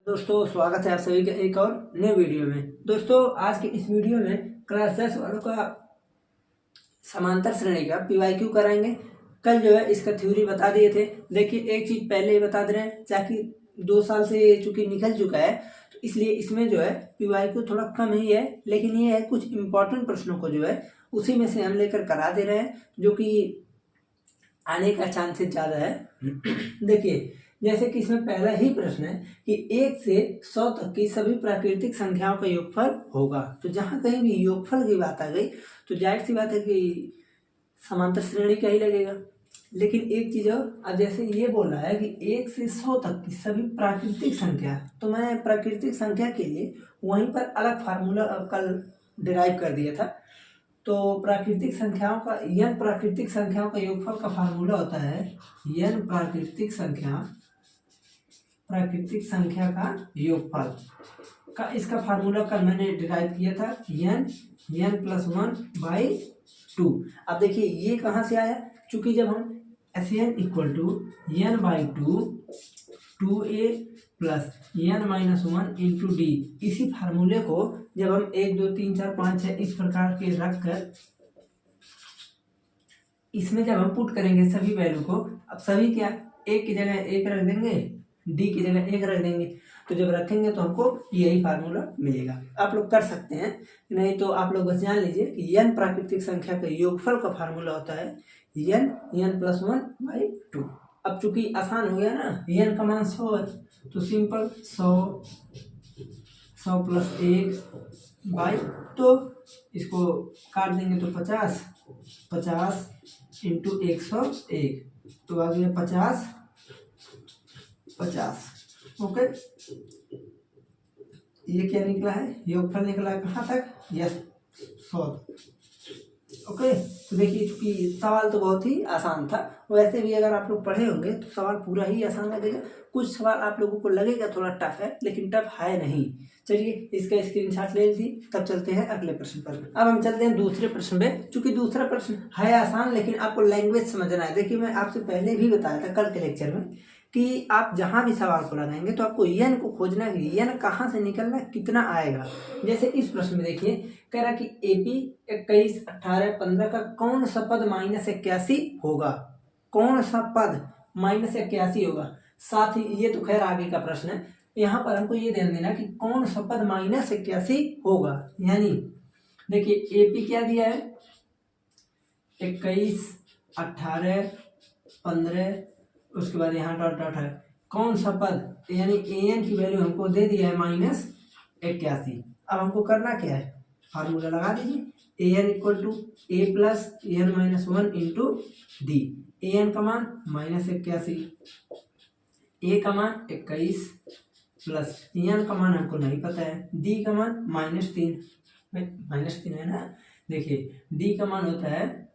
दोस्तों स्वागत है आप सभी का एक और नए वीडियो में। दोस्तों आज के इस वीडियो में क्लास 10 वालों का समांतर श्रेणी का पीवाईक्यू कराएंगे। कल जो है इसका थ्योरी बता दिए थे। देखिए एक चीज पहले ही बता दे रहे हैं, ताकि 2 साल से चूंकि निकल चुका है तो इसलिए इसमें जो है पीवाईक्यू थोड़ा कम ही है, लेकिन ये है कुछ इंपॉर्टेंट प्रश्नों को जो है उसी में से हम लेकर करा दे रहे हैं, जो कि आने का चांसेस ज़्यादा है। देखिए जैसे कि इसमें पहला ही प्रश्न है कि 1 से 100 तक की सभी प्राकृतिक संख्याओं का योगफल होगा। तो जहाँ कहीं भी योगफल की बात आ गई तो जाहिर सी बात है कि समांतर श्रेणी का ही लगेगा। लेकिन एक चीज़ और, अब जैसे ये बोल रहा है कि 1 से 100 तक की सभी प्राकृतिक संख्या, तो मैं प्राकृतिक संख्या के लिए वहीं पर अलग फार्मूला कल डिराइव कर दिया था। तो प्राकृतिक संख्याओं का प्राकृतिक संख्याओं का योगफल का फार्मूला होता है n प्राकृतिक संख्या का योगफल का। इसका फार्मूला कल मैंने डिराइव किया था n+1/2। अब देखिए ये कहाँ से आया, चूंकि जब हम Sn = n/2 2a + n-1 × d, इसी फार्मूले को जब हम 1 2 3 4 5 6 इस प्रकार के रख कर इसमें जब हम पुट करेंगे सभी वैल्यू को, अब सभी क्या एक की जगह एक रख देंगे, डी की जगह एक रख देंगे, तो जब रखेंगे तो हमको यही फार्मूला मिलेगा। आप लोग कर सकते हैं, नहीं तो आप लोग बस जान लीजिए कि n प्राकृतिक संख्या का योगफल का फार्मूला होता है n+1/2। अब चूंकि आसान हो गया ना, n का मान 100 है तो सिंपल 100 + 1 तो इसको काट देंगे तो 50 × 101, तो आ गया 50। ओके, ये क्या निकला है, योगफल निकला है कहाँ तक, यस 100। ओके, तो देखिए चूंकि सवाल तो बहुत ही आसान था, वैसे भी अगर आप लोग पढ़े होंगे तो सवाल पूरा ही आसान लगेगा। कुछ सवाल आप लोगों को लगेगा थोड़ा टफ है, लेकिन टफ है नहीं। चलिए इसका स्क्रीनशॉट ले लीजिए, तब चलते हैं अगले प्रश्न पर। अब हम चलते हैं दूसरे प्रश्न पे। चूंकि दूसरा प्रश्न है आसान, लेकिन आपको लैंग्वेज समझना है। देखिए मैं आपसे पहले भी बताया था कल के लेक्चर में कि आप जहाँ भी सवाल को लगाएंगे तो आपको n को खोजना है, n कहाँ से निकलना है, कितना आएगा। जैसे इस प्रश्न में देखिए कह रहा कि AP 21 18 15 का कौन सा पद -81 होगा, कौन सा पद -81 होगा। साथ ही ये तो खैर आगे का प्रश्न है, यहाँ पर हमको ये ध्यान देना कि कौन सा पद -81 होगा। यानी देखिए AP क्या दिया है 21 18 15, उसके बाद यहाँ डॉट है, कौन सा पद यानी an की वैल्यू हमको दे दिया है -81। अब हमको करना क्या है, फार्मूला लगा दीजिए an = a + n-1 × d। an का मान -81, a का मान 21 प्लस n का मान हमको नहीं पता है, d का मान -3 है ना। देखिए d का मान होता है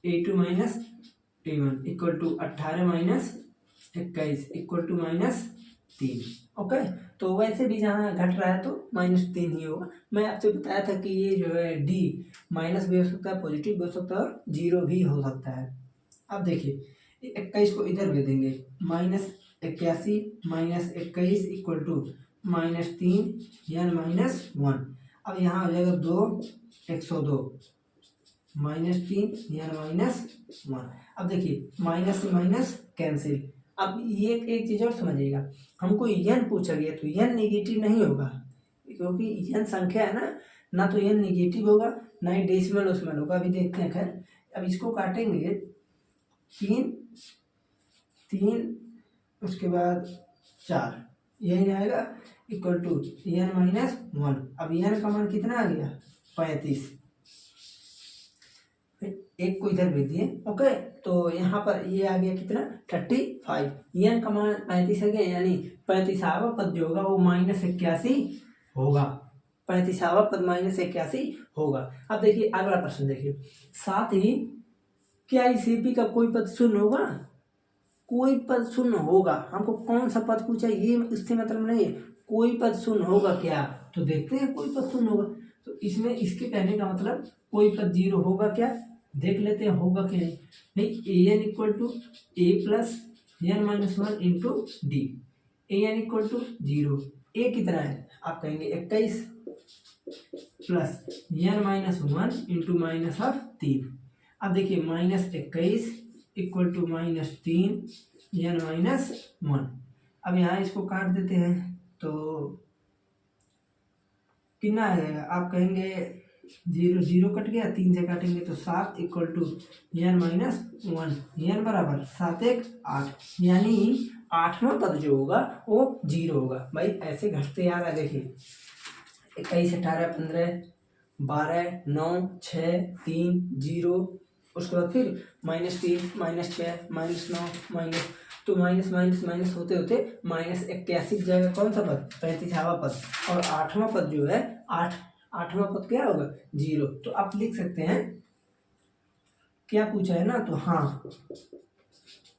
a2 - a1 = 18 - 21 = -3। ओके, तो वैसे भी जहाँ घट रहा है तो -3 ही होगा। मैं आपसे बताया था कि ये जो है d माइनस भी हो सकता है, पॉजिटिव भी हो सकता है और 0 भी हो सकता है। अब देखिए 21 को इधर भेज देंगे, -81 - 21 = -3 n-1। अब यहाँ हो जाएगा 2 102 -3 n-1। अब देखिए माइनस से माइनस कैंसिल। अब ये एक चीज़ और समझिएगा, हमको n पूछा गया तो n नेगेटिव नहीं होगा, क्योंकि n संख्या है ना तो n नेगेटिव होगा ना ही डेसिमल उसमें होगा। अभी देखते हैं। खैर अब इसको काटेंगे 3 उसके बाद 4, यही आएगा = n-1। अब n का मान कितना आ गया 35, एक को इधर भेज दिए। ओके, तो यहाँ पर ये आ गया कितना 35, n का मान 35 आ गया, यानी 35वां पद जो होगा वो -81 होगा, 35वां पद -81 होगा। अब देखिए अगला प्रश्न देखिए, साथ ही क्या इस AP का कोई पद शून्य होगा, कोई पद शून्य होगा। हमको कौन सा पद पूछा ये इससे मतलब नहीं है, कोई पद शून्य होगा क्या, तो देखते हैं कोई पद शून्य होगा। तो इसमें इसके कहने का मतलब कोई पद 0 होगा क्या, देख लेते हैं होगा कि नहीं। an = a + n-1 × d। A n equal to 0। A कितना है आप कहेंगे 21 plus N minus 1 into minus of 3। अब देखिए -21 इक्वल टू -3 एन माइनस 1। अब यहाँ इसको काट देते हैं तो कितना आ जाएगा आप कहेंगे 0 0 कट गया, 3 से काटेंगे तो 7 equal to n minus 1। N बराबर 7 1 8, यानी 8वां पद जो होगा वो 0 होगा। भाई ऐसे घटते आ रहा है, देखिए 21 18 15 12 9 6 3 0, उसके बाद फिर -3 -6 -9 माइनस, तो माइनस माइनस माइनस होते होते -81 जाएगा कौन सा पद 35वां पद, और 8वां पद जो है 8वां पद क्या होगा 0। तो आप लिख सकते हैं क्या पूछा है ना, तो हाँ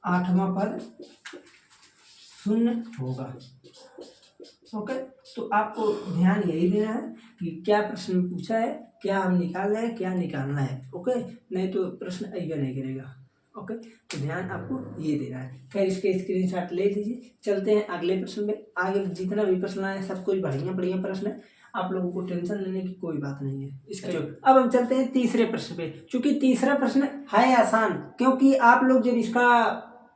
8वां पद 0 होगा। ओके, तो आपको ध्यान यही देना है कि क्या प्रश्न पूछा है, क्या हम निकाल रहे हैं, क्या निकालना है। ओके, नहीं तो प्रश्न आएगा नहीं करेगा। ओके, तो ध्यान आपको ये देना है। खैर इसके स्क्रीनशॉट ले लीजिए। चलते हैं अगले प्रश्न पे। आगे जितना भी प्रश्न आए सब कुछ बढ़िया बढ़िया प्रश्न है, आप लोगों को टेंशन लेने की कोई बात नहीं है इसका। अब हम चलते हैं तीसरे प्रश्न पे। चूंकि तीसरा प्रश्न है आसान, क्योंकि आप लोग जब इसका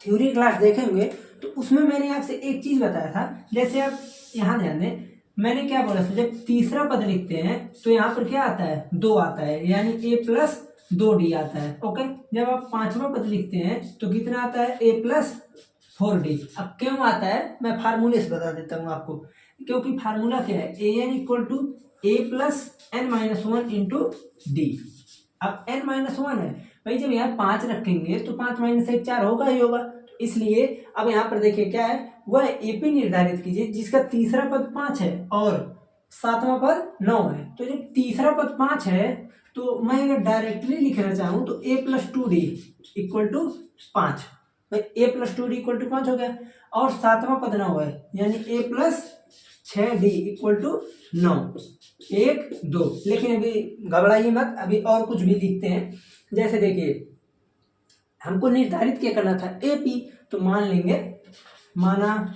थ्योरी क्लास देखेंगे तो उसमें मैंने आपसे एक चीज बताया था। जैसे आप यहाँ ध्यान दें, मैंने क्या बोला था, जब तीसरा पद लिखते हैं तो यहाँ पर क्या आता है 2 आता है, यानी a प्लस 2d आता है। ओके, जब आप 5वां पद लिखते हैं तो कितना आता है a प्लस 4d। अब क्यों आता है मैं फार्मूले से बता देता हूँ आपको, क्योंकि फार्मूला क्या है a n equal to a plus n minus 1 into d. अब n माइनस 1 है भाई, जब यहाँ 5 रखेंगे तो 5 माइनस 1 4 होगा ही होगा। तो इसलिए अब यहाँ पर देखिए क्या है, वह एपी निर्धारित कीजिए जिसका तीसरा पद 5 है और 7वां पद 9 है। तो जब तीसरा पद 5 है तो मैं अगर डायरेक्टली लिखना चाहूँ तो a plus 2d equal to 5, भाई a plus 2d equal to 5 हो गया, और 7वां पद 9 है, यानी a plus 6d equal to 9 1 2। लेकिन अभी घबराइए मत, अभी और कुछ भी लिखते हैं। जैसे देखिए हमको निर्धारित क्या करना था एपी, तो मान लेंगे, माना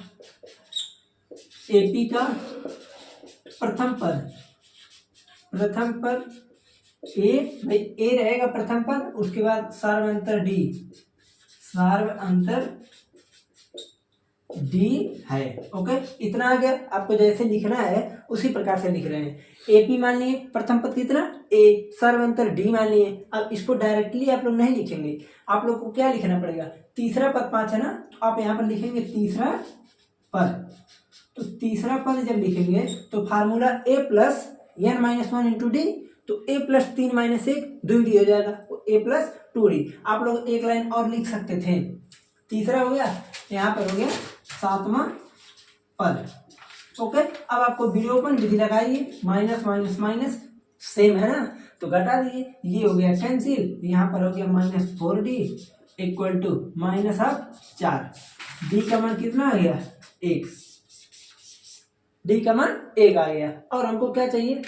एपी का प्रथम पद ए, भाई ए रहेगा प्रथम पद, उसके बाद सार्वअंतर डी, सार्वअंतर डी है। ओके, इतना आ गया। आपको जैसे लिखना है उसी प्रकार से लिख रहे हैं। एपी मान लिए प्रथम पद कितना ए, सर्वांतर डी मान लिए। अब इसको डायरेक्टली आप लोग नहीं लिखेंगे, आप लोग को क्या लिखना पड़ेगा, तीसरा पद 5 है ना, तो आप यहाँ पर लिखेंगे तीसरा पद। तो तीसरा पद जब लिखेंगे तो formula A plus N minus 1 into D, तो ए प्लस 3 माइनस 1 2d हो जाएगा, तो ए प्लस 2d। आप लोग एक लाइन और लिख सकते थे। तीसरा हो गया, यहाँ पर हो गया 7वां पद। ओके, अब आपको विलोपन विधि लगाइए, माइनस माइनस माइनस सेम है ना, तो घटा दीजिए, ये हो गया कैंसिल। यहाँ पर हो गया -4d equal to minus of 4। D का मान कितना आ गया 1, डी का मान 1 आ गया। और हमको क्या चाहिए,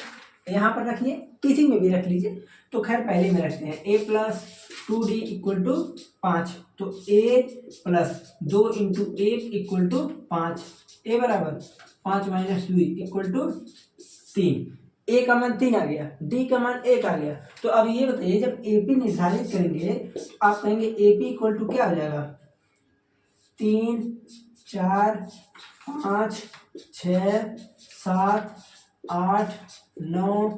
यहाँ पर रखिए, किसी में भी रख लीजिए, तो खैर पहले में रखते हैं a plus 2d equal to 5, तो a plus 2 into 1 equal to 5, a बराबर 5 माइनस 2 इक्वल टू 3। a का मान 3 आ गया, d का मान 1 आ गया। तो अब ये बताइए, जब AP निर्धारित करेंगे तो आप कहेंगे AP इक्वल टू क्या हो जाएगा, 3 4 5 6 7 8 9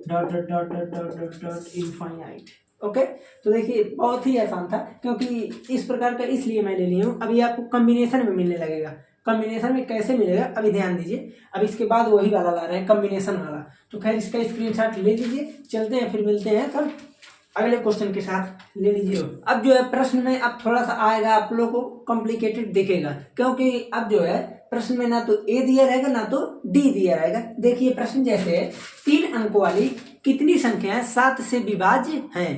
dot dot dot dot dot dot dot infinite. Okay, तो देखिए बहुत ही आसान था, क्योंकि इस प्रकार का इसलिए मैं ले लिया हूँ। अभी आपको कॉम्बिनेशन में मिलने लगेगा। कॉम्बिनेशन में कैसे मिलेगा अभी ध्यान दीजिए, अब इसके बाद वही वाला ला रहे हैं कॉम्बिनेशन वाला। तो खैर इसका स्क्रीनशॉट ले लीजिए, चलते हैं फिर मिलते हैं कल अगले क्वेश्चन के साथ। ले लीजिए। अब जो है प्रश्न में अब थोड़ा सा आएगा, आप लोगों को कॉम्प्लिकेटेड दिखेगा, क्योंकि अब जो है प्रश्न में ना तो ए दिया रहेगा ना तो डी दिया रहेगा। देखिए प्रश्न जैसे 3 अंकों वाली कितनी संख्याएं 7 से विभाज्य हैं।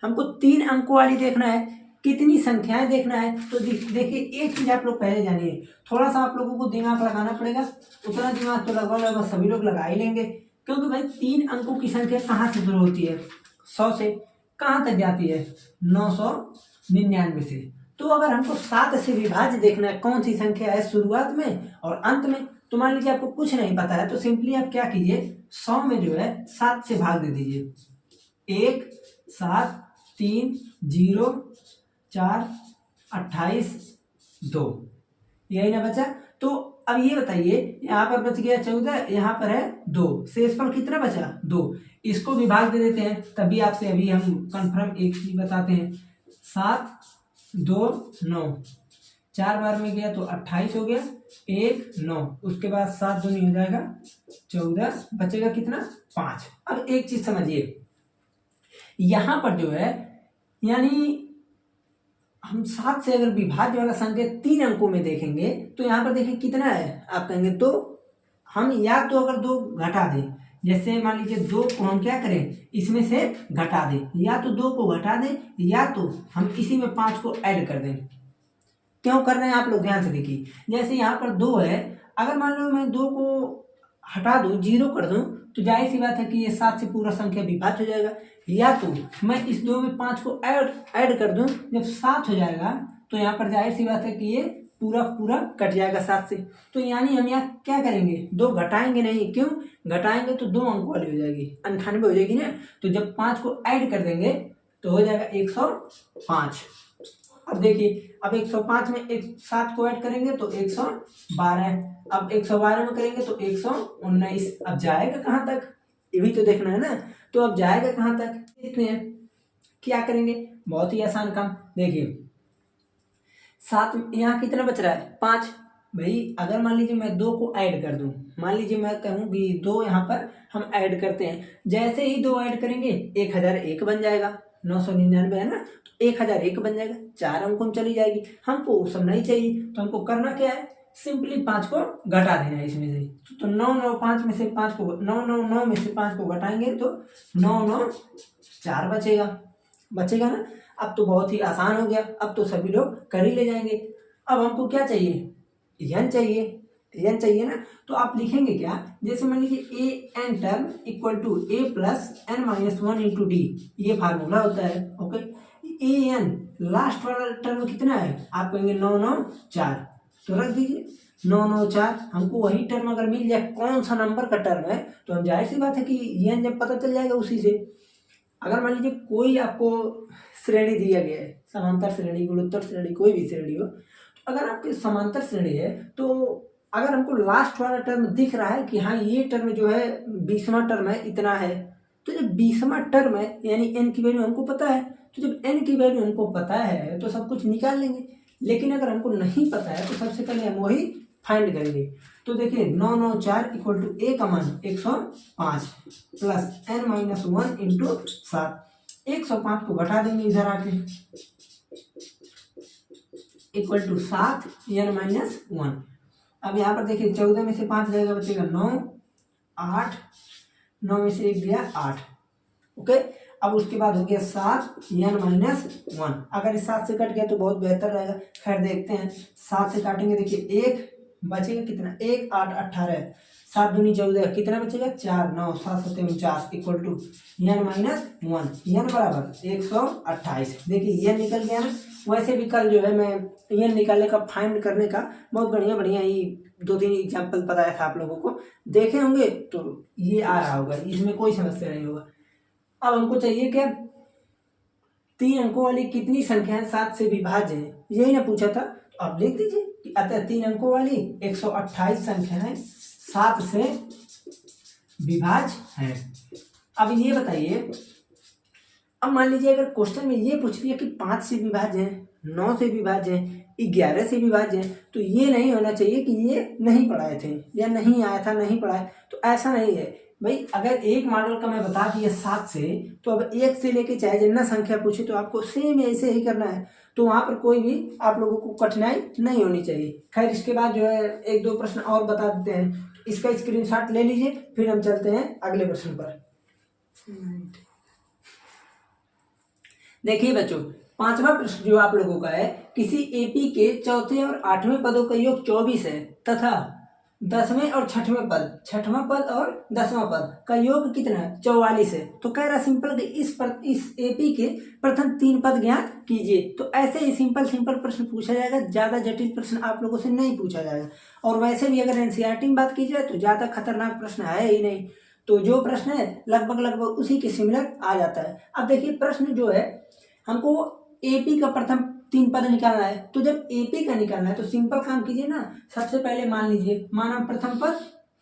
हमको 3 अंकों वाली देखना है, कितनी संख्याएं देखना है। तो देखिए एक चीज आप लोग पहले जानिए, थोड़ा सा आप लोगों को दिमाग लगाना पड़ेगा। उतना दिमाग तो लगभग सभी लोग लगा ही लेंगे, क्योंकि भाई 3 अंकों की संख्या कहाँ से शुरू होती है, 100 से। कहाँ तक जाती है, 999 से। तो अगर हमको 7 से विभाज्य देखना है कौन सी संख्या है शुरुआत में और अंत में, तो मान लीजिए आपको कुछ नहीं पता है तो सिंपली आप क्या कीजिए, 100 में जो है 7 से भाग दे दीजिए। 1 7 3 0 4 28 2, यही ना बचा। तो अब ये बताइए, यहाँ पर बच गया 14, यहाँ पर है 2, शेषफल कितना बचा 2। इसको भी भाग दे देते हैं, तभी आपसे अभी हम कंफर्म एक चीज बताते हैं। 7 2 9, 4 बार में गया तो 28 हो गया, 1 9, उसके बाद 7 दूनी हो जाएगा 14, बचेगा कितना 5। अब एक चीज समझिए, यहाँ पर जो है यानी हम 7 से अगर विभाज्य वाला संख्या 3 अंकों में देखेंगे तो यहाँ पर देखिए कितना है, आप कहेंगे तो हम या तो अगर 2 घटा दें, जैसे मान लीजिए 2 को हम क्या करें, इसमें से घटा दें, या तो 2 को घटा दें या तो हम इसी में 5 को ऐड कर दें। क्यों कर रहे हैं आप लोग ध्यान से देखिए, जैसे यहाँ पर 2 है, अगर मान लो मैं 2 को हटा दूं, 0 कर दूं, तो जाहिर सी बात है कि ये 7 से पूरा संख्या विभाज्य हो जाएगा। या तो मैं इस 2 में 5 को ऐड कर दूं, जब 7 हो जाएगा तो यहाँ पर जाहिर सी बात है कि ये पूरा पूरा कट जाएगा 7 से। तो यानी हम यहाँ क्या करेंगे, 2 घटाएंगे नहीं, क्यों घटाएंगे तो 2 अंक वाली हो जाएगी, 98 हो जाएगी ना। तो जब 5 को ऐड कर देंगे तो हो जाएगा 105। अब देखिए, अब 105 में 7 को ऐड करेंगे तो 112, अब 112 में करेंगे तो 119। अब जाएगा कहाँ तक, ये भी तो देखना है ना। तो अब जाएगा कहाँ तक, देखते हैं क्या करेंगे। बहुत ही आसान काम, देखिए 7 यहाँ कितना बच रहा है 5। भाई अगर मान लीजिए मैं 2 को ऐड कर दूं, मान लीजिए मैं कहूँ कि 2 यहाँ पर हम ऐड करते हैं, जैसे ही 2 ऐड करेंगे 1001 बन जाएगा, 999 है ना, तो 1001 बन जाएगा, 4 अंकों में चली जाएगी। हमको वो सब नहीं चाहिए, तो हमको करना क्या है, सिंपली 5 को घटा देना है इसमें से। तो 995 में से 5 को 999 में से 5 को घटाएंगे तो 994 बचेगा ना। अब तो बहुत ही आसान हो गया, अब तो सभी लोग कर ही ले जाएंगे। अब हमको क्या चाहिए, n चाहिए ना। तो आप लिखेंगे क्या, जैसे मान लीजिए A N term equal to A plus N minus 1 into D, ये फार्मूला होता है। ओके, ए एन लास्ट वाला टर्म कितना है, आप कहेंगे 994, तो रख दीजिए 994। हमको वही टर्म अगर मिल जाए, कौन सा नंबर का टर्म है, तो हम जाहिर सी बात है कि एन जब पता चल जाएगा उसी से। अगर मान लीजिए कोई आपको श्रेणी दिया गया है, समांतर श्रेणी, गुणोत्तर श्रेणी, कोई भी श्रेणी हो, तो अगर आपकी समांतर श्रेणी है तो अगर हमको लास्ट वाला टर्म दिख रहा है कि हाँ ये टर्म जो है 20वां टर्म है, इतना है, तो जब 20वां टर्म है यानी n की वैल्यू हमको पता है, तो जब n की वैल्यू हमको पता है तो सब कुछ निकाल लेंगे। लेकिन अगर हमको नहीं पता है तो सबसे पहले हम वही फाइंड करेंगे। तो देखिए 994 इक्वल टू ए का मान 105 प्लस n माइनस 1 इंटू 7, 105 को घटा देंगे इधर आके, इक्वल टू 7 n माइनस 1। अब यहाँ पर देखिए 14 में से 5 जाएगा, बचेगा 9, 8, 9 में से 1 गया 8। ओके, अब उसके बाद हो गया 7 n माइनस 1। अगर इस 7 से कट गया तो बहुत बेहतर रहेगा, खैर देखते हैं। 7 से काटेंगे, देखिए 1 बचेगा कितना, 1 8 18, 7 दूनी 14, कितना बचेगा 4, 9 7 7 49 equal to n minus 1, n बराबर 128। देखिए n निकल गया ना। वैसे भी कल जो है मैं n निकालने का, फाइंड करने का बहुत बढ़िया ही 2-3 एग्जाम्पल बताया था आप लोगों को, देखे होंगे तो ये आ रहा होगा, इसमें कोई समस्या नहीं होगा। अब हमको चाहिए क्या, 3 अंकों वाली कितनी संख्याएं 7 से विभाज्य है, यही ना पूछा था। तो आप लिख दीजिए कि अतः 3 अंकों वाली 128 संख्याएं 7 से विभाज्य है। अब ये बताइए, अब मान लीजिए अगर क्वेश्चन में ये पूछ दिया कि 5 से विभाज्य है, 9 से विभाज्य है, 11 से विभाज्य है, तो ये नहीं होना चाहिए कि ये नहीं पढ़ाए थे या नहीं आया था, नहीं पढ़ाए। तो ऐसा नहीं है भाई, अगर एक मॉडल का मैं बता दिया 7 से, तो अब 1 से लेके चाहे जितना संख्या पूछे तो आपको सेम ऐसे ही करना है। तो वहाँ पर कोई भी आप लोगों को कठिनाई नहीं होनी चाहिए। खैर इसके बाद जो है 1-2 प्रश्न और बता देते हैं, इसका स्क्रीनशॉट ले लीजिए, फिर हम चलते हैं अगले प्रश्न पर। देखिए बच्चों, 5वां प्रश्न जो आप लोगों का है, किसी एपी के चौथे और 8वें पदों का योग 24 है तथा 10वें और 6वें पद, 6वां पद और 10वां पद का योग कितना है? 44 है। तो कह रहा सिंपल कि इस एपी के प्रथम 3 पद ज्ञात कीजिए। तो ऐसे ही सिंपल प्रश्न पूछा जाएगा, ज्यादा जटिल प्रश्न आप लोगों से नहीं पूछा जाएगा। और वैसे भी अगर एनसीईआरटी में बात की जाए तो ज्यादा खतरनाक प्रश्न है ही नहीं, तो जो प्रश्न है लगभग उसी के सिमिलर आ जाता है। अब देखिए प्रश्न जो है, हमको एपी का प्रथम 3 पद निकालना है। तो जब एपी का निकालना है तो सिंपल काम कीजिए ना, सबसे पहले मान लीजिए, माना प्रथम पद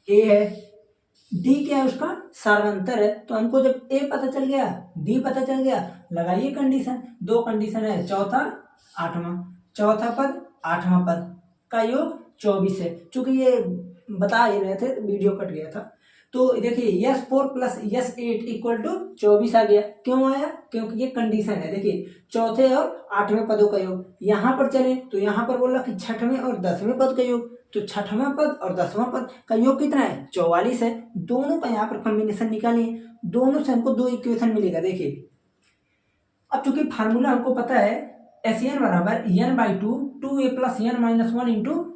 ए है, डी क्या है? उसका सार्वंतर है। तो हमको जब ए पता चल गया, डी पता चल गया, लगाइए कंडीशन। 2 कंडीशन है, चौथा 8वां, चौथा पद 8वां पद का योग 24 है। चूंकि ये बता ही रहे थे, वीडियो कट गया था। तो देखिए S4 + S8 = 24 आ गया। क्यों आया? क्योंकि ये कंडीशन है। देखिए चौथे और 8वें पदों का योग, यहाँ पर चले तो यहाँ पर बोला कि 6वें और 10वें पद का योग, तो 6वां पद और 10वां पद का योग कितना है? 44 है। दोनों का यहाँ पर कॉम्बिनेशन निकालिए, दोनों से हमको 2 इक्वेशन मिलेगा। देखिए अब चूंकि फार्मूला हमको पता है, SN = n/2 2a + n - 1 ×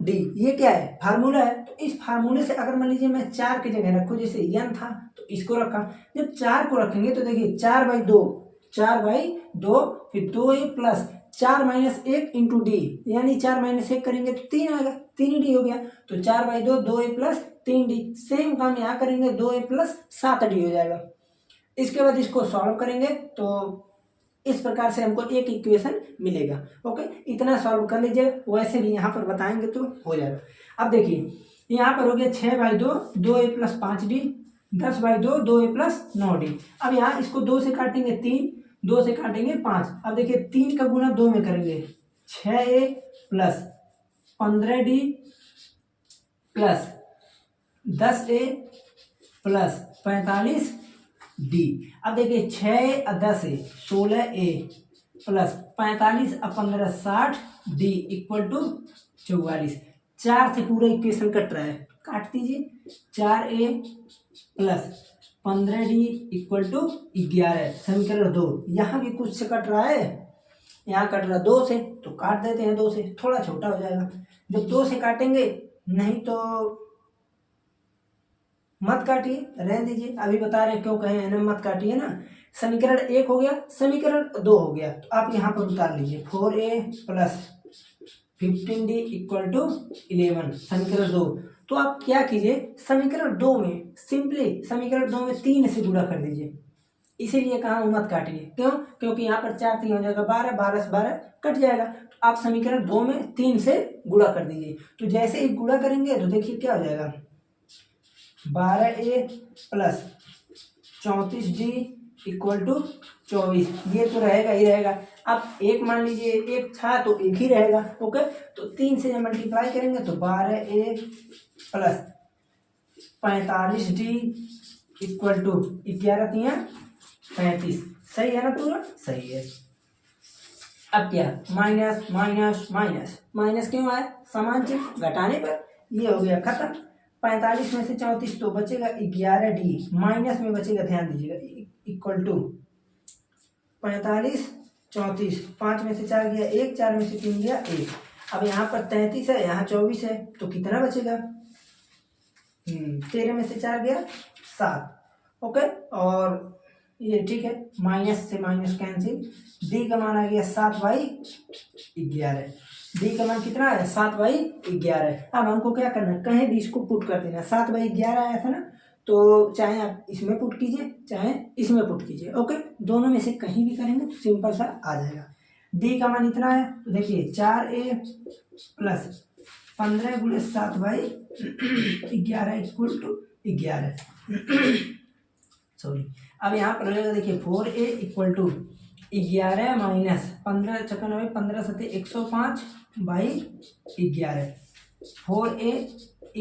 d, ये क्या है? फार्मूला है। तो इस फार्मूले से अगर मान लीजिए मैं 4 की जगह रखूँ, जैसे n था तो इसको रखा, जब 4 को रखेंगे तो देखिए 4/2, 4/2, फिर 2a + 4 - 1 × d, यानी 4 - 1 करेंगे तो 3 आएगा, 3d हो गया। तो 4/2, 2a + 3d। सेम काम यहाँ करेंगे, 2a + 7d हो जाएगा। इसके बाद इसको सॉल्व करेंगे तो इस प्रकार से हमको एक इक्वेशन मिलेगा। ओके, इतना सॉल्व कर लीजिए, वैसे भी यहाँ पर बताएंगे तो हो जाएगा। अब देखिए यहाँ पर हो गया 6/2, 2a + 5d, 10/2, 2a + 9d। अब यहाँ इसको 2 से काटेंगे 3, 2 से काटेंगे 5। अब देखिए 3 का गुना 2 में करेंगे, 6a + 15d + 10a + 45d। अब देखिए 6 और 10 है 16a + 45 और 15 60d = 44। 4 से पूरा इक्वेशन कट रहा है, काट दीजिए। 4a + 15d = 11, समीकरण 2। यहाँ भी कुछ से कट रहा है, यहाँ कट रहा 2 से, तो काट देते हैं 2 से, थोड़ा छोटा हो जाएगा। जब 2 से काटेंगे, नहीं तो मत काटिए, रहने दीजिए। अभी बता रहे हैं क्यों कहे हैं ना मत काटिए ना। समीकरण 1 हो गया, समीकरण 2 हो गया, तो आप यहाँ पर उतार लीजिए। 4a + 15d = 11, समीकरण 2। तो आप क्या कीजिए, समीकरण 2 में सिंपली समीकरण 2 में 3 से गुणा कर दीजिए। इसीलिए कहा मत काटिए, क्यों? क्योंकि यहाँ पर 4 3 हो जाएगा 12, 12 से 12 कट जाएगा। तो आप समीकरण 2 में 3 से गुणा कर दीजिए। तो जैसे ही गुणा करेंगे तो देखिए क्या हो जाएगा, 12a + 34d = 24। ये तो रहेगा ही रहेगा। अब एक मान लीजिए, एक था तो एक ही रहेगा। ओके, तो 3 से जब मल्टीप्लाई करेंगे तो 12a + 45d = 11 × 35। सही है ना? पूरा सही है। अब क्या, माइनस माइनस माइनस माइनस क्यों आया? समान चिन्ह घटाने पर ये हो गया खत्म। 45 में से 34 तो बचेगा 11d, माइनस में बचेगा, ध्यान दीजिएगा, = 45 34, 5 में से 4 गया 1, 4 में से 3 गया 1। अब यहाँ पर 33 है, यहाँ 24 है, तो कितना बचेगा? 13 में से 4 गया 7। ओके, और ये ठीक है, माइनस से माइनस कैंसिल। डी का मान आ गया 7/11। डी का मान कितना है? 7/11। अब हमको क्या करना है, कहीं भी इसको पुट कर देना। 7/11 आया था ना, तो चाहे आप इसमें पुट कीजिए चाहे इसमें पुट कीजिए। ओके, दोनों में से कहीं भी करेंगे तो सिंपल सा आ जाएगा। डी का मान इतना है, तो देखिए 4a + 15 × 7/11 = 11। सॉरी, अब यहाँ पर रहेगा, देखिए 4a = 11 माइनस 15 × 15 × 105/11। 4a =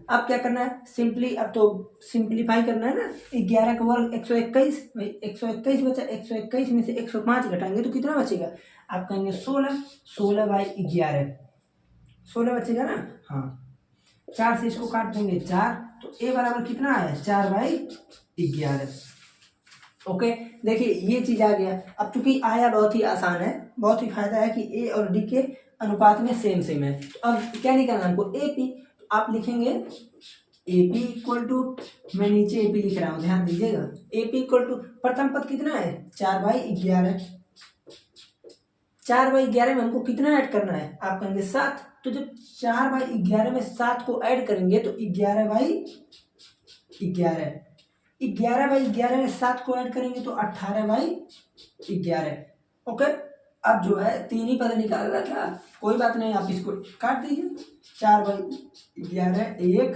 अब क्या करना है, सिंपली अब तो सिंप्लीफाई करना है ना। 11 का वर्ग 121, 121 बचा, 121 में से 105 घटाएंगे तो कितना बचेगा? आप कहेंगे 16, 16/11, 16 बचेगा ना। हाँ, 4 से इसको काट देंगे 4, तो a बराबर कितना है? 4/11। ओके, देखिए ये चीज आ गया। अब चूंकि आया बहुत ही आसान है, बहुत ही फायदा है कि ए और डी के अनुपात में सेम सेम है। तो अब क्या निकालना है हमको? एपी। तो आप लिखेंगे ए पी इक्वल टू, मैं नीचे ए पी लिख रहा हूँ, ध्यान दीजिएगा। ए पी इक्वल टू प्रथम पद कितना है 4/11, 4/11 में हमको कितना ऐड करना है, आप कहेंगे 7। तो जब 4/11 में 7 को ऐड करेंगे तो 11/11, 11/11 में 7 को ऐड करेंगे तो 18/11। ओके, अब जो है 3 ही पद निकाल रहा था, कोई बात नहीं, आप इसको काट दीजिए। 4/11 1,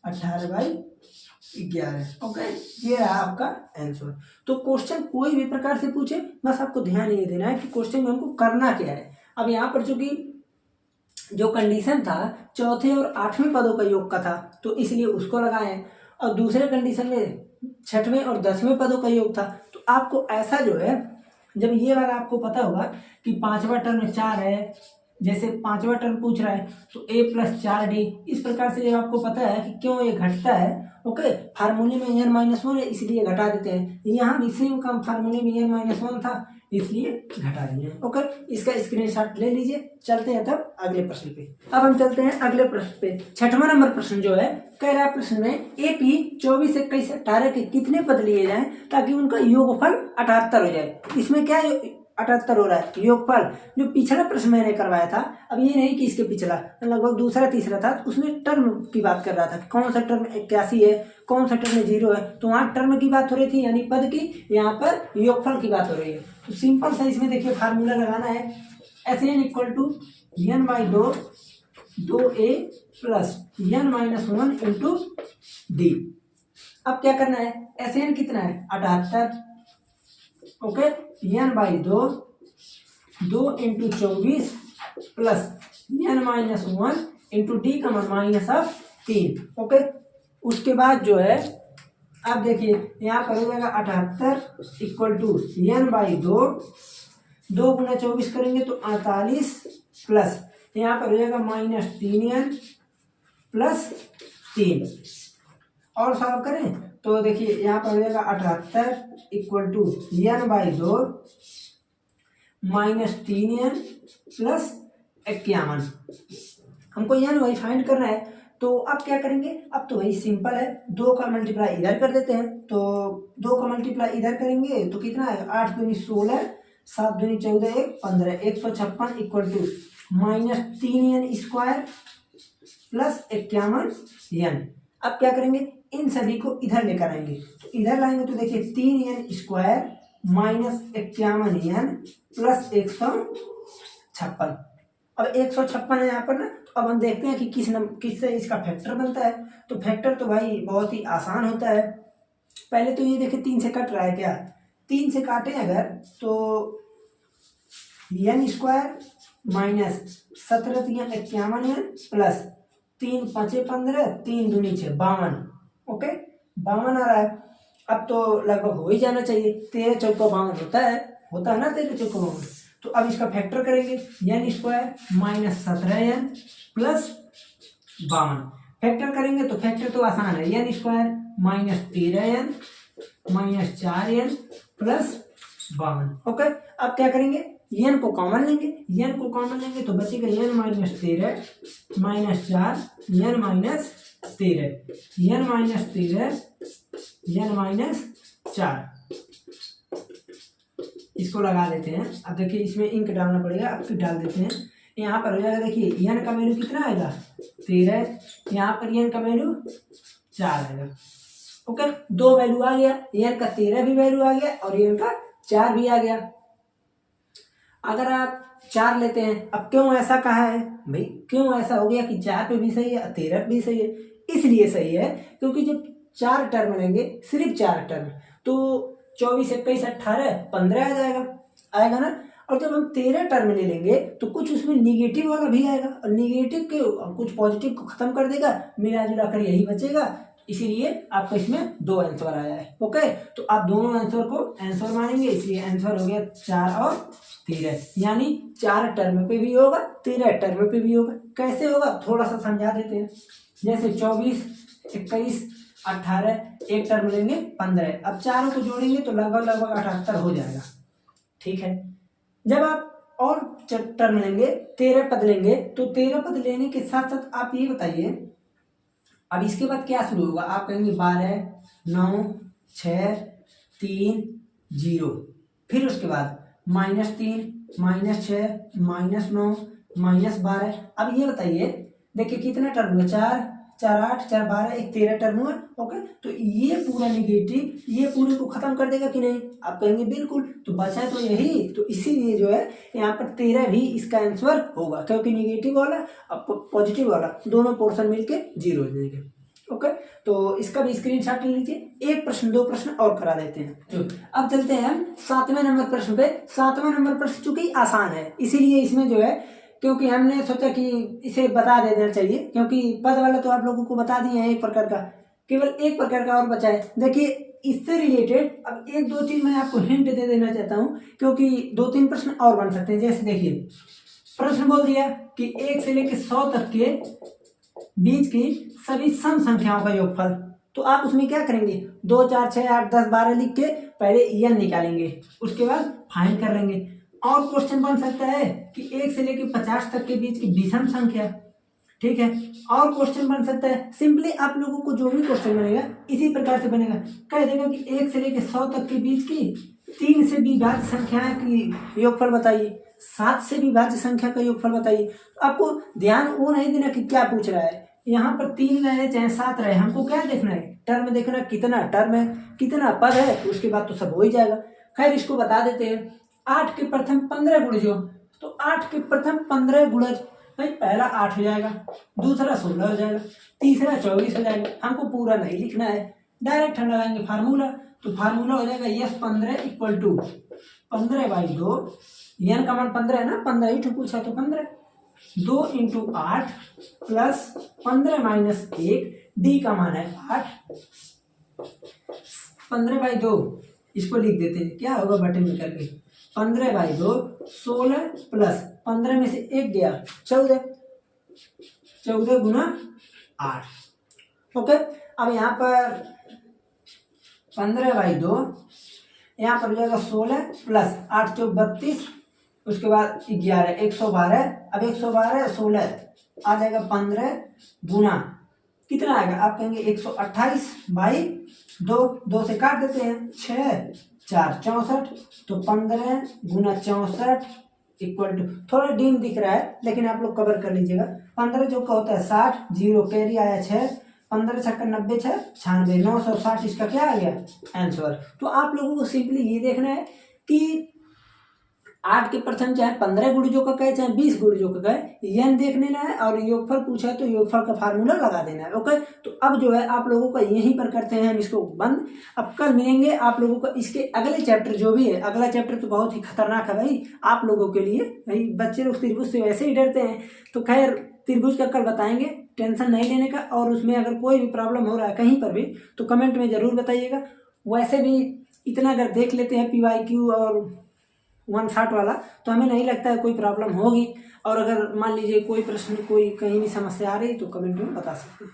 18/11। ओके, ये रहा आपका आंसर। तो क्वेश्चन कोई भी प्रकार से पूछे, बस आपको ध्यान ये देना है कि क्वेश्चन में हमको करना क्या है। अब यहाँ पर चूंकि जो कंडीशन था चौथे और 8वें पदों का योग का था, तो इसलिए उसको लगाए, और दूसरे कंडीशन में 6वें और 10वें पदों का योग था। तो आपको ऐसा जो है, जब ये वाला आपको पता होगा कि 5वां टर्म 4 है, जैसे 5वां टर्म पूछ रहा है तो a + 4d, इस प्रकार से जब आपको पता है कि क्यों ये घटता है, ओके, फार्मूले में n-1 है इसलिए घटा देते हैं। यहाँ भी सेम काम, फार्मूले में n-1 था इसलिए घटा दिए। ओके, इसका स्क्रीनशॉट ले लीजिए। चलते हैं तब अगले प्रश्न पे। अब हम चलते हैं अगले प्रश्न पे। 6वां नंबर प्रश्न जो है, कह रहा है प्रश्न में एपी 24, 21, 18 के कितने पद लिए जाएं ताकि उनका योगफल 78 हो जाए। इसमें क्या 78 हो रहा है योगफल, जो पिछला प्रश्न मैंने करवाया था, अब ये नहीं कि इसके पिछला लगभग दूसरा तीसरा था, तो उसमें टर्म की बात कर रहा था कि कौन सा टर्म 81 है, कौन सा टर्म 0 है। तो वहाँ टर्म की बात हो रही थी यानी पद की, यहाँ पर योगफल की बात हो रही है। तो सिंपल सा इसमें देखिए फार्मूला लगाना है, SN = n/2 2a + n-1 × d। अब क्या करना है, SN कितना है 78, ओके, n/2 2 × 24 + n-1 × d का मान -3। ओके, उसके बाद जो है आप देखिए यहाँ पर हो जाएगा 78 = n/2, 2 × 24 करेंगे तो 48 प्लस यहाँ पर हो जाएगा -3n + 3। और सॉल्व करें तो देखिए यहाँ पर हो जाएगा 78 = n/2 -3n + 51। हमको n वही फाइंड करना है, तो अब क्या करेंगे, अब तो वही सिंपल है, 2 का मल्टीप्लाई इधर कर देते हैं। तो 2 का मल्टीप्लाई इधर करेंगे तो कितना है, 8 दूनी 16, 7 दूनी 14, 1 15, 156 = -3n² + 51n। अब क्या करेंगे, इन सभी को इधर लेकर आएंगे, तो इधर लाएंगे तो देखिए 3n² - 51n + 156। अब 156 है यहाँ पर ना, तो अब हम देखते हैं कि किससे इसका फैक्टर बनता है। तो फैक्टर तो भाई बहुत ही आसान होता है। पहले तो ये देखिए 3 से कट रहा है, क्या 3 से काटें अगर तो n² - 17 × 51n + 3 × 5 = 15, 3 दूनी 6 52। ओके, 52 आ रहा है। अब तो लगभग हो ही जाना चाहिए, 13 चौका 52 होता है ना, 13 चौका 52। तो अब इसका फैक्टर करेंगे, n² - 17n + 52 फैक्टर करेंगे तो फैक्टर तो आसान है, n² - 13n - 4n + 52। ओके, अब क्या करेंगे, n को कॉमन लेंगे, n को कॉमन लेंगे तो बचेगा n - 13 - 4 n - 13 n - 4। इसको लगा देते हैं। अब देखिए इसमें इंक डालना पड़ेगा, अब फिर डाल देते हैं। यहाँ पर हो जाएगा, देखिए n का वैल्यू कितना आएगा 13, यहाँ पर n का वैल्यू 4 आएगा। ओके, 2 वैल्यू आ गया, n का 13 भी वैल्यू आ गया और n का 4 भी आ गया। अगर आप 4 लेते हैं, अब क्यों ऐसा कहा है भाई, क्यों ऐसा हो गया कि 4 पे भी सही है 13 पे भी सही है, इसलिए सही है क्योंकि जब 4 टर्म लेंगे, सिर्फ 4 टर्म, तो 24, 21, 18, 15 आ जाएगा, आएगा ना। और जब हम 13 टर्म ले लेंगे तो कुछ उसमें निगेटिव वाला भी आएगा, और निगेटिव के कुछ पॉजिटिव को खत्म कर देगा, मिला जुला कर यही बचेगा। इसीलिए आपका इसमें 2 आंसर आया है। ओके, तो आप दोनों आंसर को आंसर मानेंगे, इसलिए आंसर हो गया 4 और 13, यानी 4 टर्म पे भी होगा 13 टर्म पे भी होगा। कैसे होगा थोड़ा सा समझा देते हैं। जैसे 24, 21, 18, एक टर्म लेंगे 15, अब चारों को जोड़ेंगे तो लगभग 78 हो जाएगा। ठीक है, जब आप और टर्म लेंगे, 13 पद लेंगे, तो 13 पद लेने के साथ साथ आप ये बताइए अब इसके बाद क्या शुरू होगा। आप कहेंगे 12, 9, 6, 3, 0, फिर उसके बाद -3, -6, -9, -12। अब ये बताइए, देखिए कितना टर्म हुआ, 4, 4, 8, 4, 12, एक 13 टर्म हुआ। ओके, तो ये पूरा निगेटिव ये पूरे को खत्म कर देगा कि नहीं? आप कहेंगे बिल्कुल, तो बचा है तो यही, तो इसीलिए जो है यहाँ पर 13 भी इसका आंसर होगा, क्योंकि निगेटिव वाला और पॉजिटिव वाला दोनों पोर्शन मिलके 0 हो जाएंगे। ओके, तो इसका भी स्क्रीनशॉट ले लीजिए। एक प्रश्न, दो प्रश्न और करा देते हैं। अब चलते हैं हम 7वें नंबर प्रश्न पे। 7वां नंबर प्रश्न चूंकि आसान है, इसीलिए इसमें जो है, क्योंकि हमने सोचा कि इसे बता देना चाहिए, क्योंकि पद वाला तो आप लोगों को बता दिए हैं एक प्रकार का, केवल एक प्रकार का और बचा है। देखिए इससे रिलेटेड अब एक दो चीज मैं आपको हिंट दे देना चाहता हूँ, क्योंकि 2-3 प्रश्न और बन सकते हैं। जैसे देखिए प्रश्न बोल दिया कि 1 से लेकर 100 तक के बीच की सभी सम संख्याओं का योगफल। तो आप उसमें क्या करेंगे, 2, 4, 6, 8, 10, 12 लिख के पहले n निकालेंगे, उसके बाद फाइंड कर लेंगे। और क्वेश्चन बन सकता है कि 1 से लेकर 50 तक के बीच की विषम संख्या, ठीक है। और क्वेश्चन बन सकता है, सिंपली आप लोगों को जो भी क्वेश्चन बनेगा इसी प्रकार से बनेगा, कह देगा कि 1 से लेकर 100 तक के बीच की 3 से विभाज्य संख्याएं की योगफल बताइए, 7 से विभाज्य संख्या का योगफल बताइए। तो आपको ध्यान वो नहीं देना कि क्या पूछ रहा है, यहाँ पर 3 रहे चाहे 7 रहे, हमको क्या देखना है, टर्म देखना, कितना टर्म है, कितना पद है, उसके बाद तो सब हो ही जाएगा। खैर इसको बता देते हैं। 8 के प्रथम 15 गुणजों, तो 8 के प्रथम 15 गुणज, भाई पहला 8 हो जाएगा, दूसरा 16 हो जाएगा, तीसरा 24 हो जाएगा। हमको पूरा नहीं लिखना है, डायरेक्ट हम लगाएंगे फार्मूला। तो फार्मूला हो जाएगा यस 15 इक्वल टू 15/2, एन का मान 15 है ना, 15 ही पूछा तो 15, 2 × 8 प्लस 15 - 1, डी का मान है 8। 15/2 इसको लिख देते हैं, क्या होगा बटे में करके, 15/2 16 प्लस 15 में से 1 गया 14, 14 × 8। ओके, अब यहाँ पर 15/2 यहाँ पर हो जाएगा 16 प्लस 8 × 32, उसके बाद 11, 112। अब 112 16 आ जाएगा 15 गुना कितना आएगा, आप कहेंगे 128/2, 2 से काट देते हैं, 6, 4, 64, तो 15 गुना 64 इक्वल टू, थोड़ा डीम दिख रहा है लेकिन आप लोग कवर कर लीजिएगा। 15 जो का होता है 60, 0 कैरी आया 6, 15 छक्का 90, 6 96, 960 इसका क्या आ गया आंसर। तो आप लोगों को सिंपली ये देखना है कि 8 के प्रथम चाहे 15 गुणजों का कहे चाहे 20 गुणजों का कहे, यन देख लेना है, और योगफल पूछा है तो योगफल का फार्मूला लगा देना है। ओके, तो अब जो है आप लोगों का यहीं पर करते हैं हम इसको बंद। अब कल मिलेंगे आप लोगों को इसके अगले चैप्टर जो भी है, अगला चैप्टर तो बहुत ही खतरनाक है भाई आप लोगों के लिए। भाई बच्चे लोग त्रिभुज से वैसे ही डरते हैं, तो खैर त्रिभुज का कल बताएंगे, टेंशन नहीं लेने का। और उसमें अगर कोई भी प्रॉब्लम हो रहा है कहीं पर भी तो कमेंट में ज़रूर बताइएगा। वैसे भी इतना अगर देख लेते हैं PYQ और 160 वाला, तो हमें नहीं लगता है कोई प्रॉब्लम होगी। और अगर मान लीजिए कोई प्रश्न, कोई कहीं भी समस्या आ रही तो कमेंट में बता सकते हैं।